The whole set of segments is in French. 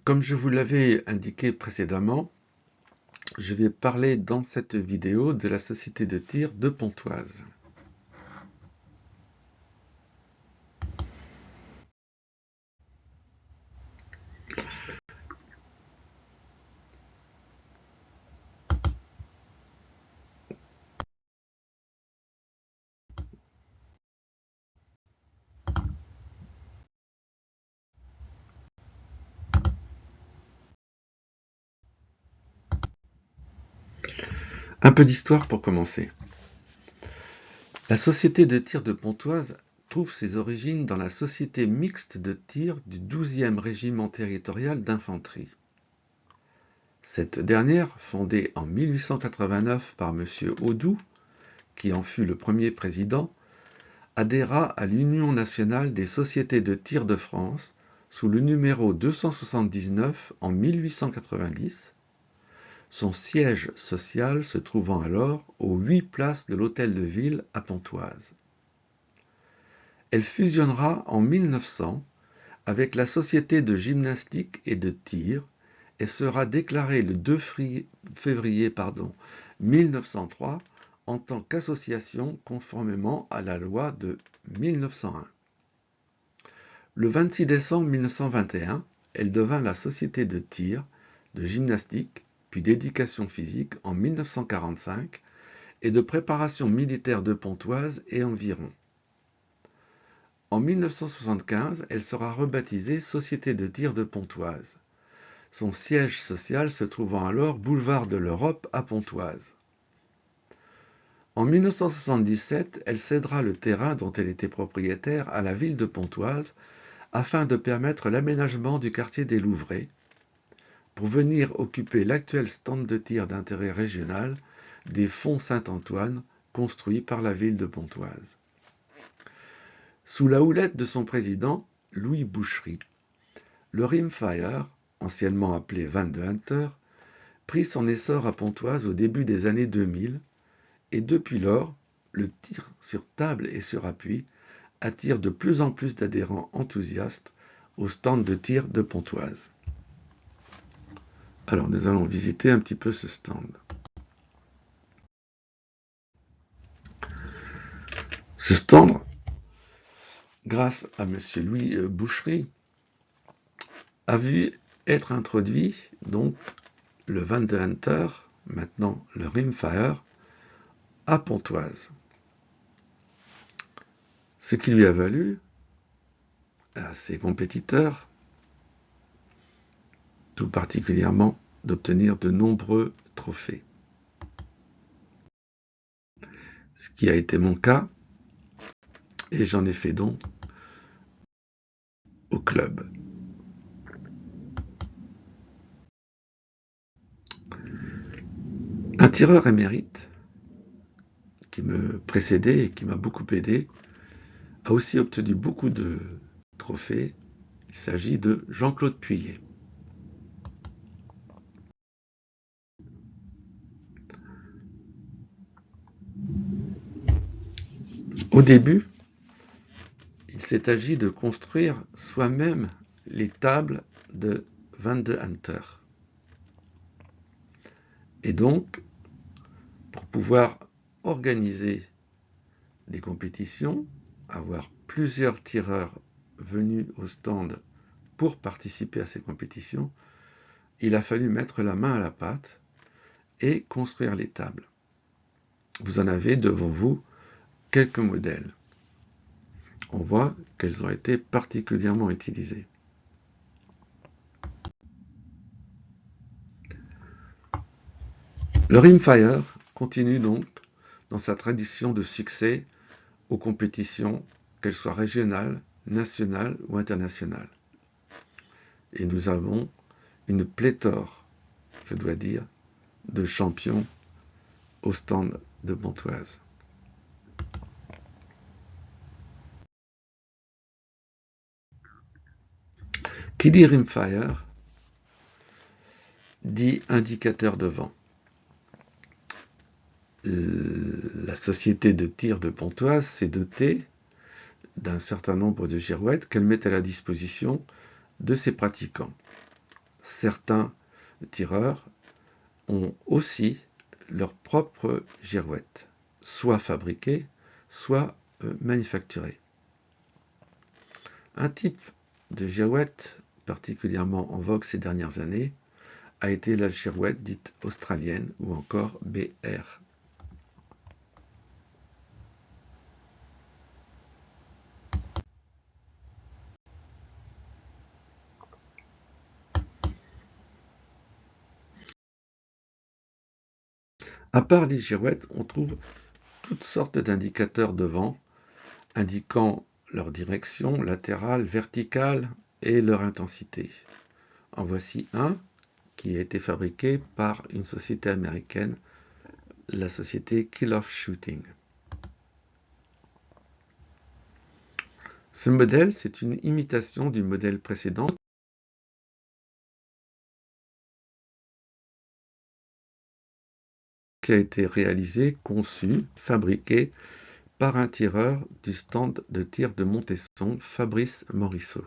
Comme je vous l'avais indiqué précédemment, je vais parler dans cette vidéo de la société de tir de Pontoise. Un peu d'histoire pour commencer. La société de tir de Pontoise trouve ses origines dans la société mixte de tir du 12e régiment territorial d'infanterie. Cette dernière, fondée en 1889 par M. Audoux, qui en fut le premier président, adhéra à l'Union nationale des sociétés de tir de France sous le numéro 279 en 1890, son siège social se trouvant alors aux 8 places de l'Hôtel de Ville à Pontoise. Elle fusionnera en 1900 avec la Société de gymnastique et de tir et sera déclarée le 2 février 1903 en tant qu'association conformément à la loi de 1901. Le 26 décembre 1921, elle devint la Société de tir, de gymnastique, puis d'éducation physique en 1945 et de préparation militaire de Pontoise et environ. En 1975, elle sera rebaptisée Société de tir de Pontoise, son siège social se trouvant alors boulevard de l'Europe à Pontoise. En 1977, elle cédera le terrain dont elle était propriétaire à la ville de Pontoise afin de permettre l'aménagement du quartier des Louvrais, pour venir occuper l'actuel stand de tir d'intérêt régional des Fonds Saint-Antoine construit par la ville de Pontoise. Sous la houlette de son président, Louis Boucherie, le rimfire, anciennement appelé Van de Hunter, prit son essor à Pontoise au début des années 2000 et depuis lors, le tir sur table et sur appui attire de plus en plus d'adhérents enthousiastes au stand de tir de Pontoise. Alors nous allons visiter un petit peu ce stand. Ce stand, grâce à M. Louis Boucherie, a vu être introduit donc le Van de Hunter, maintenant le rimfire, à Pontoise. Ce qui lui a valu à ses compétiteurs, tout particulièrement, d'obtenir de nombreux trophées. Ce qui a été mon cas, et j'en ai fait don au club. Un tireur émérite, qui me précédait et qui m'a beaucoup aidé, a aussi obtenu beaucoup de trophées. Il s'agit de Jean-Claude Puillet. Au début, il s'est agi de construire soi-même les tables de Van de Hunter. Et donc, pour pouvoir organiser des compétitions, avoir plusieurs tireurs venus au stand pour participer à ces compétitions, il a fallu mettre la main à la pâte et construire les tables. Vous en avez devant vous quelques modèles. On voit qu'elles ont été particulièrement utilisées. Le rimfire continue donc dans sa tradition de succès aux compétitions, qu'elles soient régionales, nationales ou internationales. Et nous avons une pléthore, je dois dire, de champions au stand de Pontoise. Qui dit rimfire dit indicateur de vent. La société de tir de Pontoise s'est dotée d'un certain nombre de girouettes qu'elle met à la disposition de ses pratiquants. certains tireurs ont aussi leur propre girouette, soit fabriquée, soit manufacturée. Un type de girouette particulièrement en vogue ces dernières années a été la girouette dite australienne ou encore BR. À part les girouettes, on trouve toutes sortes d'indicateurs de vent indiquant leur direction latérale, verticale et leur intensité. En voici un qui a été fabriqué par une société américaine, la société Kill Off Shooting. Ce modèle, c'est une imitation du modèle précédent qui a été réalisé, conçu, fabriqué par un tireur du stand de tir de Montesson, Fabrice Morisseau.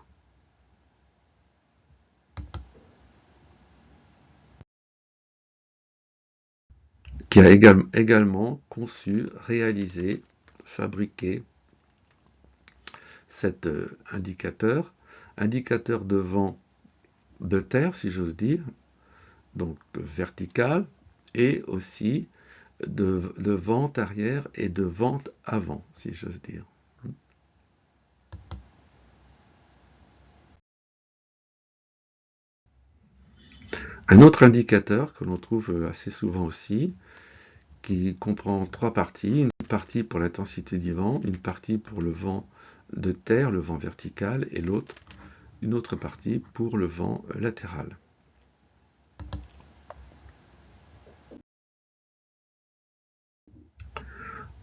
Qui a également conçu, réalisé, fabriqué cet indicateur de vent de terre, si j'ose dire, donc vertical, et aussi de vente arrière et de vente avant, si j'ose dire. Un autre indicateur que l'on trouve assez souvent aussi, qui comprend trois parties, une partie pour l'intensité du vent, une partie pour le vent de terre, le vent vertical, et une autre partie pour le vent latéral.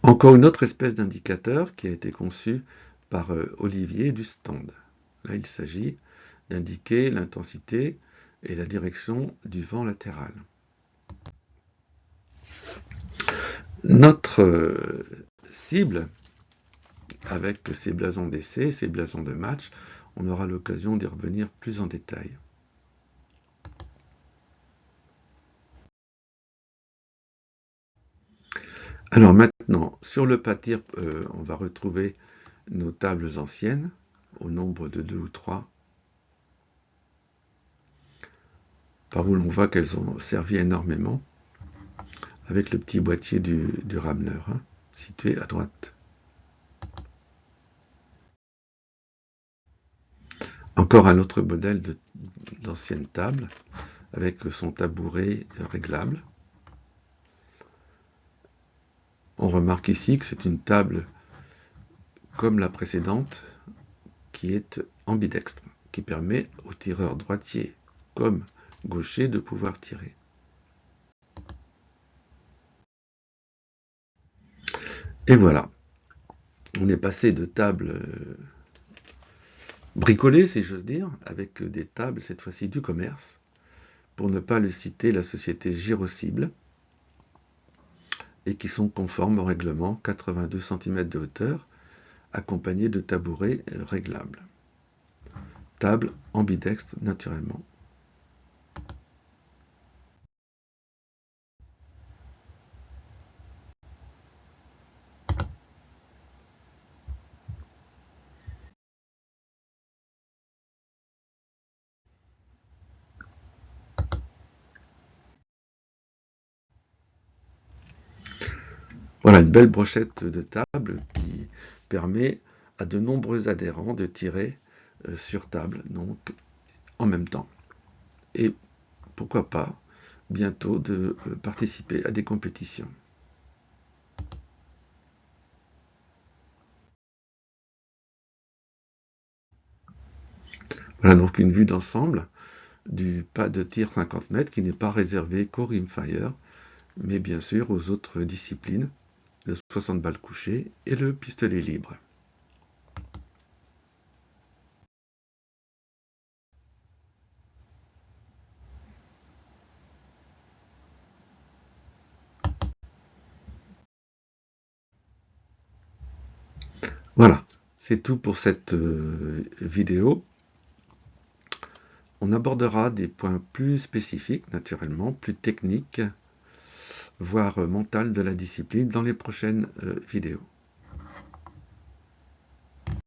Encore une autre espèce d'indicateur qui a été conçu par Olivier du stand. Là, il s'agit d'indiquer l'intensité et la direction du vent latéral. Notre cible, avec ces blasons d'essai, ces blasons de match, on aura l'occasion d'y revenir plus en détail. Alors maintenant, sur le pas de tir, on va retrouver nos tables anciennes, au nombre de 2 ou 3, par où l'on voit qu'elles ont servi énormément, avec le petit boîtier du rameneur, situé à droite. Encore un autre modèle d'ancienne table, avec son tabouret réglable. On remarque ici que c'est une table comme la précédente, qui est ambidextre, qui permet aux tireurs droitiers comme gauchers de pouvoir tirer. Et voilà, on est passé de tables bricolées, si j'ose dire, avec des tables, cette fois-ci du commerce, pour ne pas le citer, la société Girocible, et qui sont conformes au règlement 82 cm de hauteur, accompagnés de tabourets réglables. Table ambidextre, naturellement. Voilà une belle brochette de table qui permet à de nombreux adhérents de tirer sur table, donc en même temps. Et pourquoi pas, bientôt, de participer à des compétitions. Voilà donc une vue d'ensemble du pas de tir 50 mètres qui n'est pas réservé qu'au rimfire, mais bien sûr aux autres disciplines, le 60 balles couchées et le pistolet libre. Voilà, c'est tout pour cette vidéo. On abordera des points plus spécifiques, naturellement, plus techniques, voire mentales de la discipline dans les prochaines vidéos.